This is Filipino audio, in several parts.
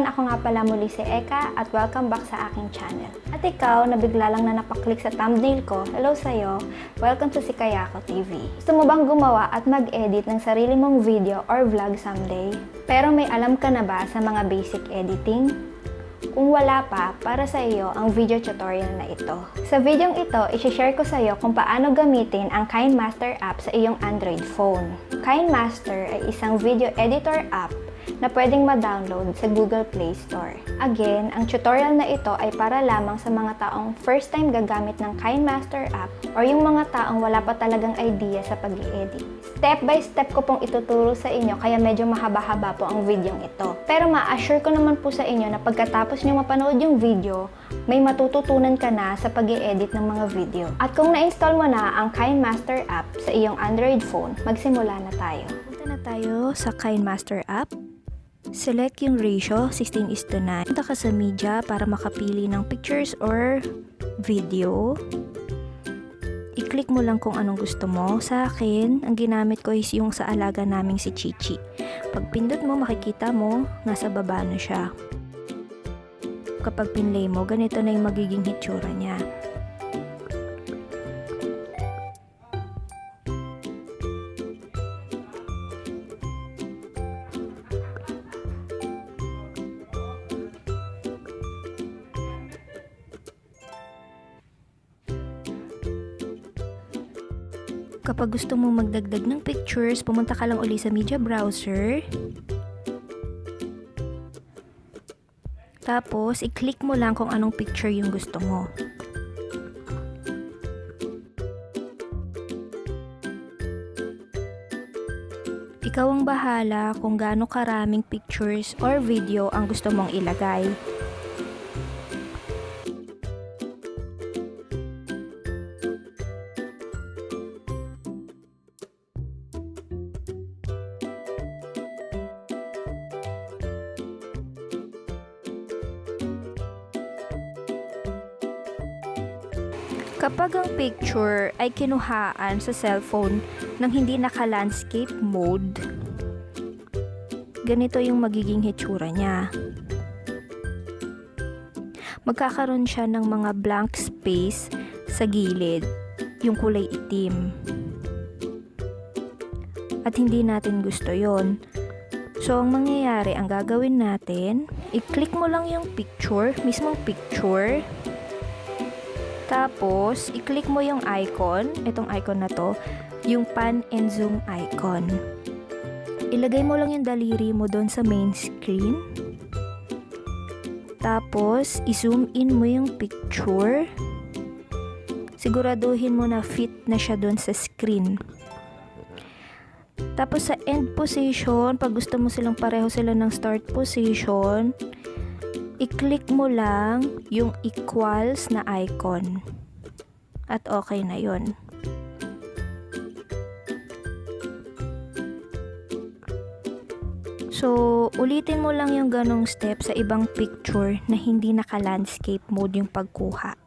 everyone! Ako nga pala muli si Eka at welcome back sa aking channel. At ikaw, nabigla lang na napaklik sa thumbnail ko, hello sa'yo! Welcome to si Kayako TV. Gusto mo bang gumawa at mag-edit ng sarili mong video or vlog someday? Pero may alam ka na ba sa mga basic editing? Kung wala pa, para sa iyo ang video tutorial na ito. Sa videong ito, i-share ko sa iyo kung paano gamitin ang Kinemaster App sa iyong Android phone. Kinemaster ay isang video editor app na pwedeng ma-download sa Google Play Store. Again, ang tutorial na ito ay para lamang sa mga taong first time gagamit ng Kinemaster App or yung mga taong wala pa talagang idea sa pag-i-edit. Step by step ko pong ituturo sa inyo kaya medyo mahaba-haba po ang videong ito. Pero ma-assure ko naman po sa inyo na pagkatapos nyo mapanood yung video, may matututunan ka na sa pag-i-edit ng mga video. At kung na-install mo na ang Kinemaster App sa iyong Android phone, magsimula na tayo. Punta na tayo sa Kinemaster App. Select yung ratio, 16:9. Punta ka sa media para makapili ng pictures or video. I-click mo lang kung anong gusto mo. Sa akin, ang ginamit ko is yung sa alaga naming si Chichi. Pag pindot mo, makikita mo, nasa baba na siya. Kapag pinlay mo, ganito na yung magiging hitsura niya. Kapag gusto mong magdagdag ng pictures, pumunta ka lang uli sa media browser. Tapos, i-click mo lang kung anong picture yung gusto mo. Ikaw ang bahala kung gaano karaming pictures or video ang gusto mong ilagay. Kapag ang picture ay kinuhaan sa cellphone nang hindi naka-landscape mode, ganito yung magiging hitsura niya. Magkakaroon siya ng mga blank space sa gilid, yung kulay itim. At hindi natin gusto yon. So, ang mangyayari, ang gagawin natin, i-click mo lang yung picture, mismong picture. Tapos, i-click mo yung icon, itong icon na to, yung Pan&Zoom icon. Ilagay mo lang yung daliri mo doon sa main screen. Tapos, i-zoom in mo yung picture. Siguraduhin mo na fit na siya doon sa screen. Tapos, sa end position, pag gusto mo silang pareho sila ng start position, i-click mo lang yung equals na icon. At okay na yon. So, ulitin mo lang yung ganong step sa ibang picture na hindi naka-landscape mode yung pagkuha.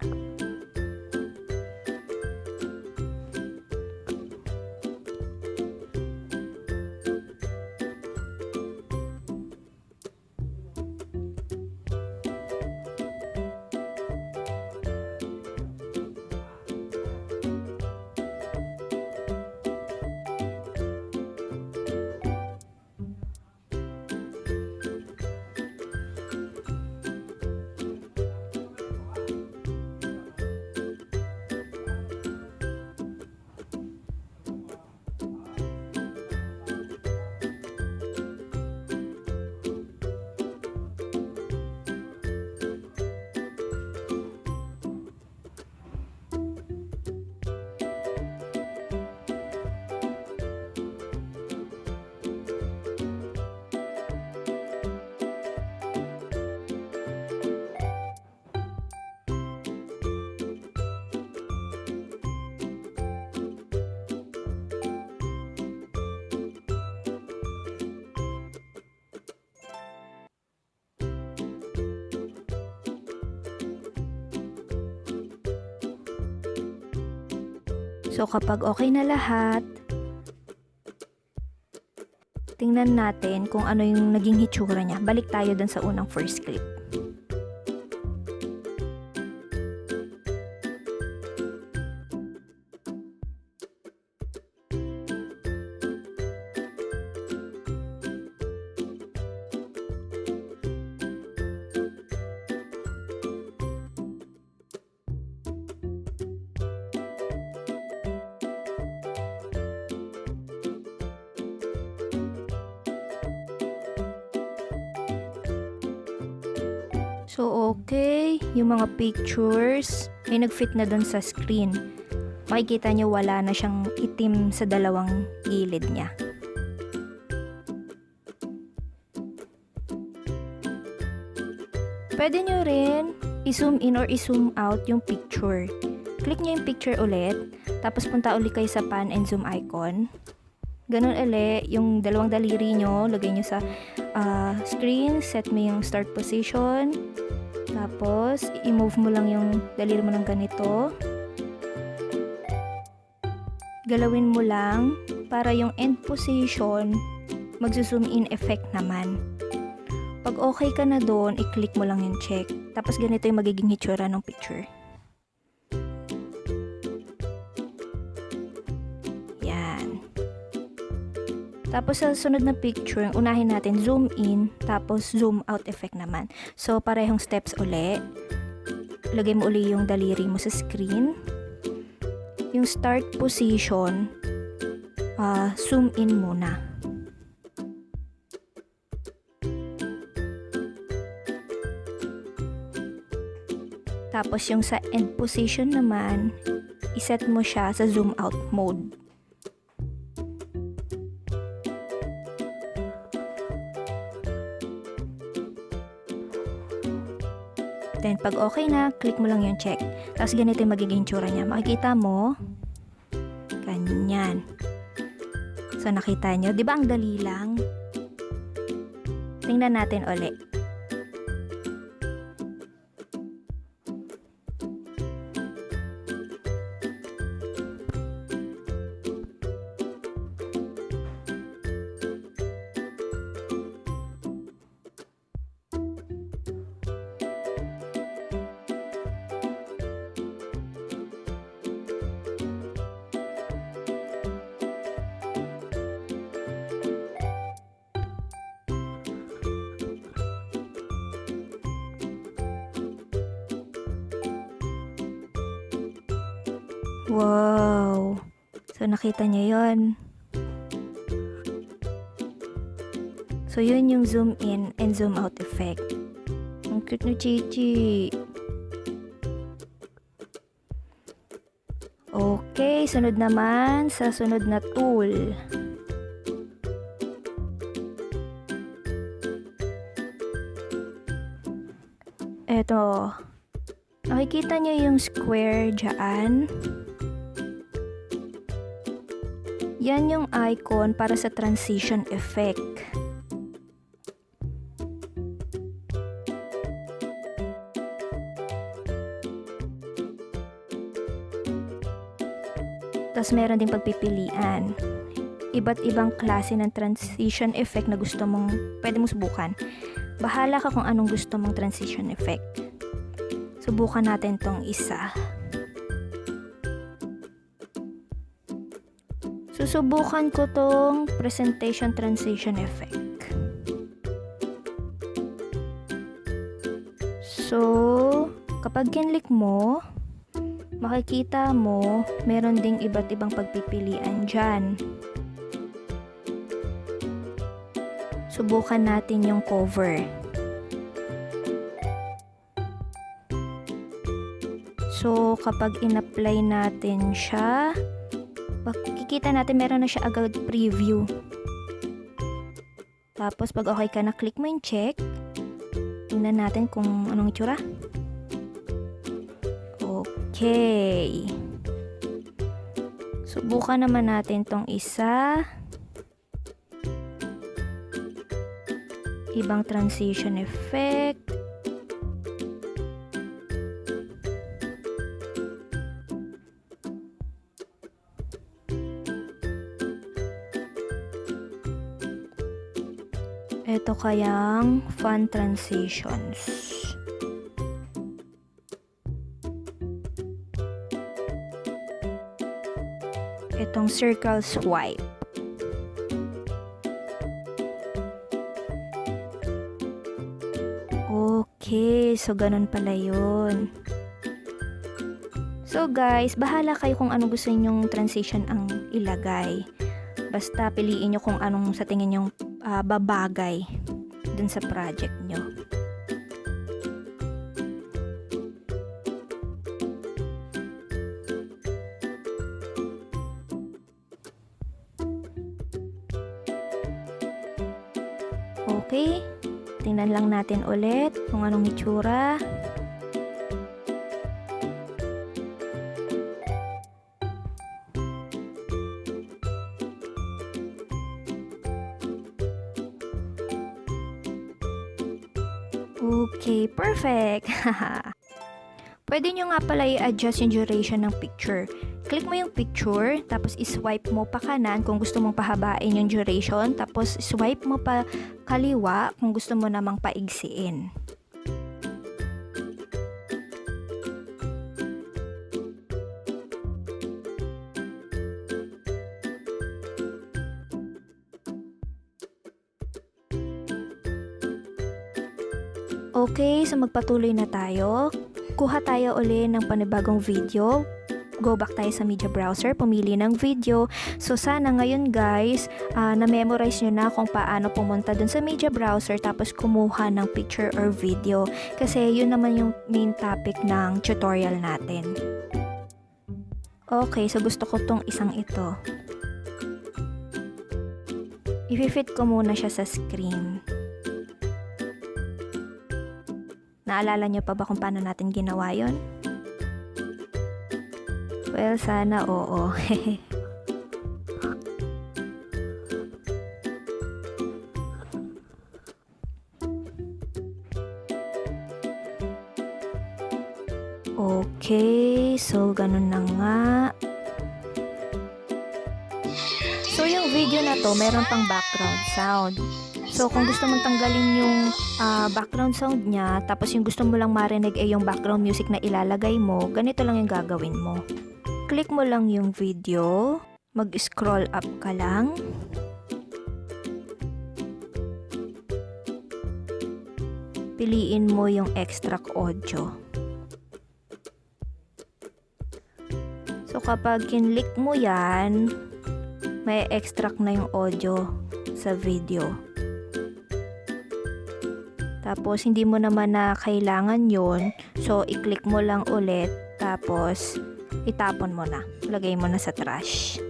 So kapag okay na lahat, tingnan natin kung ano yung naging hitsura niya. Balik tayo dun sa unang first clip. So, okay. Yung mga pictures ay nag-fit na dun sa screen. Makikita nyo wala na siyang itim sa dalawang gilid niya. Pwede nyo rin i-zoom in or i-zoom out yung picture. Click nyo yung picture ulit, tapos punta ulit kayo sa Pan&Zoom icon. Ganun ulit, yung dalawang daliri nyo, lagay nyo sa screen, set mo yung start position, tapos i-move mo lang yung daliri mo ng ganito. Galawin mo lang para yung end position magzo-zoom in effect naman. Pag okay ka na doon, i-click mo lang yung check. Tapos ganito yung magiging hitsura ng picture. Yan. Tapos sa sunod na picture, unahin natin zoom in, tapos zoom out effect naman. So, parehong steps uli. Lagay mo uli yung daliri mo sa screen. Yung start position, zoom in muna. Tapos yung sa end position naman, iset mo siya sa zoom out mode. Then, pag okay na, click mo lang yung check. Tapos, ganito yung magiging tsura niya. Makikita mo, ganyan. So, nakita nyo. Di ba ang dali lang? Tingnan natin ulit. Wow! So, nakita niyo yon. So, yun yung zoom in and zoom out effect. Ang cute na chichi. Okay, sunod naman sa sunod na tool. Eto. Nakikita niyo yung square dyan. Yan yung icon para sa transition effect. Tapos meron ding pagpipilian. Iba't ibang klase ng transition effect na gusto mong, pwede mong subukan. Bahala ka kung anong gusto mong transition effect. Subukan natin tong isa. Susubukan ko tong presentation transition effect. So, kapag kinlik mo, makikita mo, meron ding iba't ibang pagpipilian dyan. Subukan natin yung cover. So, kapag in-apply natin siya, makikita natin meron na siya agad preview. Tapos pag okay ka na, click mo yung check. Tingnan natin kung anong itsura. Okay. Subukan naman natin tong isa. Ibang transition effect. Ito kayang fun transitions. Itong circle swipe. Okay, so ganun pala yun. So guys, bahala kayo kung ano gusto ninyong transition ang ilagay. Basta piliin nyo kung anong sa tingin nyong babagay dun sa project nyo. Okay, tingnan lang natin ulit kung anong itsura. Okay, perfect! Pwede nyo nga pala i-adjust yung duration ng picture. Click mo yung picture, tapos iswipe mo pa kanan kung gusto mong pahabain yung duration, tapos swipe mo pa kaliwa kung gusto mo namang paigsiin. Okay, so magpatuloy na tayo. Kuha tayo uli ng panibagong video. Go back tayo sa media browser, pumili ng video. So sana ngayon guys, na-memorize nyo na kung paano pumunta dun sa media browser tapos kumuha ng picture or video. Kasi yun naman yung main topic ng tutorial natin. Okay, so gusto ko tong isang ito. I-fit ko muna siya sa screen. Naalala nyo pa ba kung paano natin ginawa yon? Well, sana oo. Okay, so ganun na nga. So yung video na to, meron pang background sound. So, kung gusto mong tanggalin yung background sound niya, tapos yung gusto mo lang marinig ay yung background music na ilalagay mo, ganito lang yung gagawin mo. Click mo lang yung video, mag-scroll up ka lang. Piliin mo yung extract audio. So, kapag kinlik mo yan, may extract na yung audio sa video. Tapos, hindi mo naman na kailangan yun. So, i-click mo lang ulit. Tapos, itapon mo na. Lagay mo na sa trash.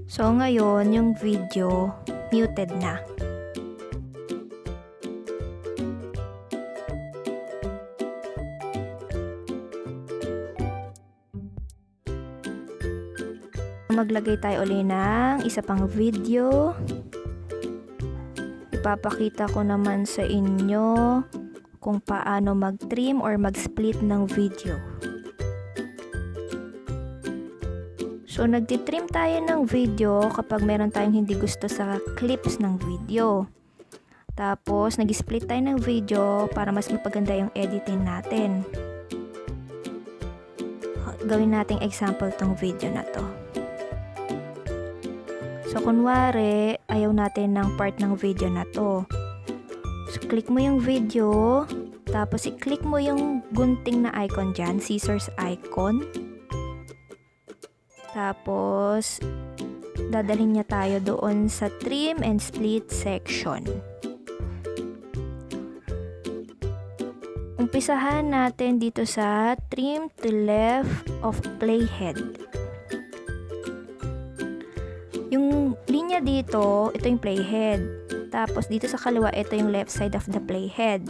So, ngayon, yung video, muted na. Maglagay tayo uli ng isa pang video. Ipapakita ko naman sa inyo kung paano mag-trim or mag-split ng video. So, nagtitrim tayo ng video kapag meron tayong hindi gusto sa clips ng video. Tapos, nag-split tayo ng video para mas mapaganda yung editing natin. Gawin nating example tong video na to. So, kunwari, ayaw natin ng part ng video na to. So, click mo yung video, tapos i-click mo yung gunting na icon dyan, scissors icon. Tapos, dadalhin niya tayo doon sa trim and split section. Umpisahan natin dito sa trim to left of playhead. Yung linya dito, ito yung playhead. Tapos dito sa kaliwa, ito yung left side of the playhead.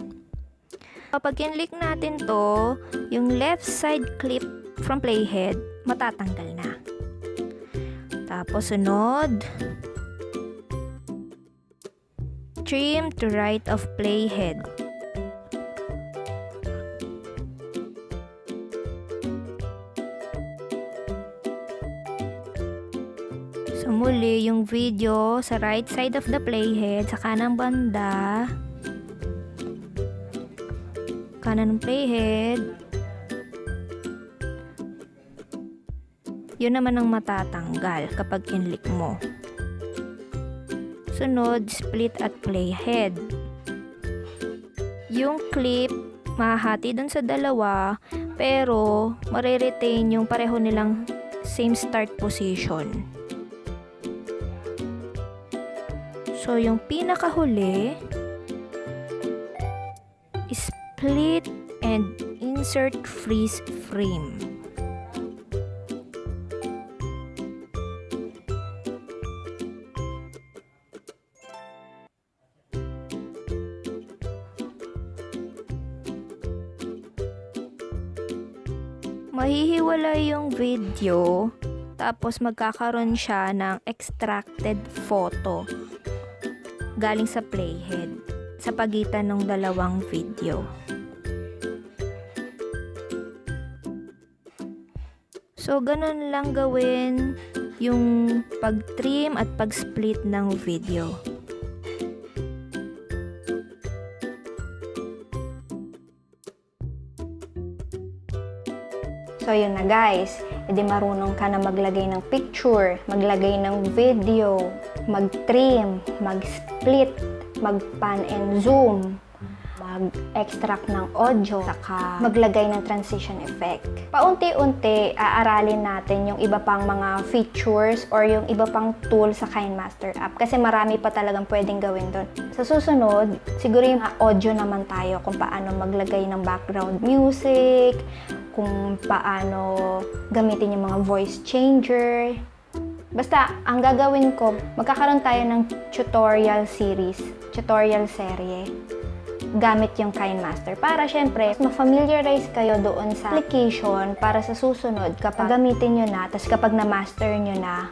Kapag kinlik natin to, yung left side clip from playhead, matatanggal na. Tapos sunod, trim to right of playhead. So muli, yung video sa right side of the playhead, sa kanang banda, kanan ng playhead, yun naman ang matatanggal kapag kinlik mo. Sunod, split at playhead. Yung clip, mahahati dun sa dalawa, pero mariretain yung pareho nilang same start position. So, yung pinakahuli, split and insert freeze frame. Mahihiwalay yung video, tapos magkakaroon siya ng extracted photo galing sa playhead sa pagitan ng dalawang video. So, ganun lang gawin yung pag-trim at pag-split ng video. So, yun na guys. Edi marunong ka na maglagay ng picture, maglagay ng video, mag-trim, mag-split, mag-pan and zoom, mag-extract ng audio, saka maglagay ng transition effect. Paunti-unti, aaralin natin yung iba pang mga features or yung iba pang tool sa Kinemaster App kasi marami pa talagang pwedeng gawin doon. Sa susunod, siguro yung audio naman tayo kung paano maglagay ng background music, kung paano gamitin yung mga voice changer. Basta, ang gagawin ko, magkakaroon tayo ng tutorial series, tutorial serye, gamit yung Kinemaster. Para syempre, ma-familiarize kayo doon sa application para sa susunod kapag gamitin nyo na, tapos kapag na-master nyo na,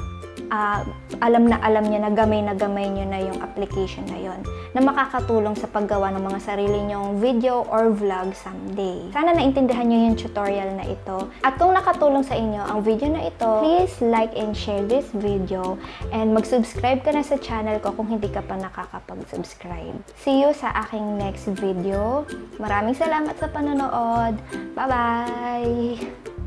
alam nyo na gamay nyo na yung application na yon na makakatulong sa paggawa ng mga sarili nyong video or vlog someday. Sana naintindihan nyo yung tutorial na ito. At kung nakatulong sa inyo ang video na ito, please like and share this video and mag-subscribe ka na sa channel ko kung hindi ka pa nakakapag-subscribe. See you sa aking next video. Maraming salamat sa panonood. Bye-bye!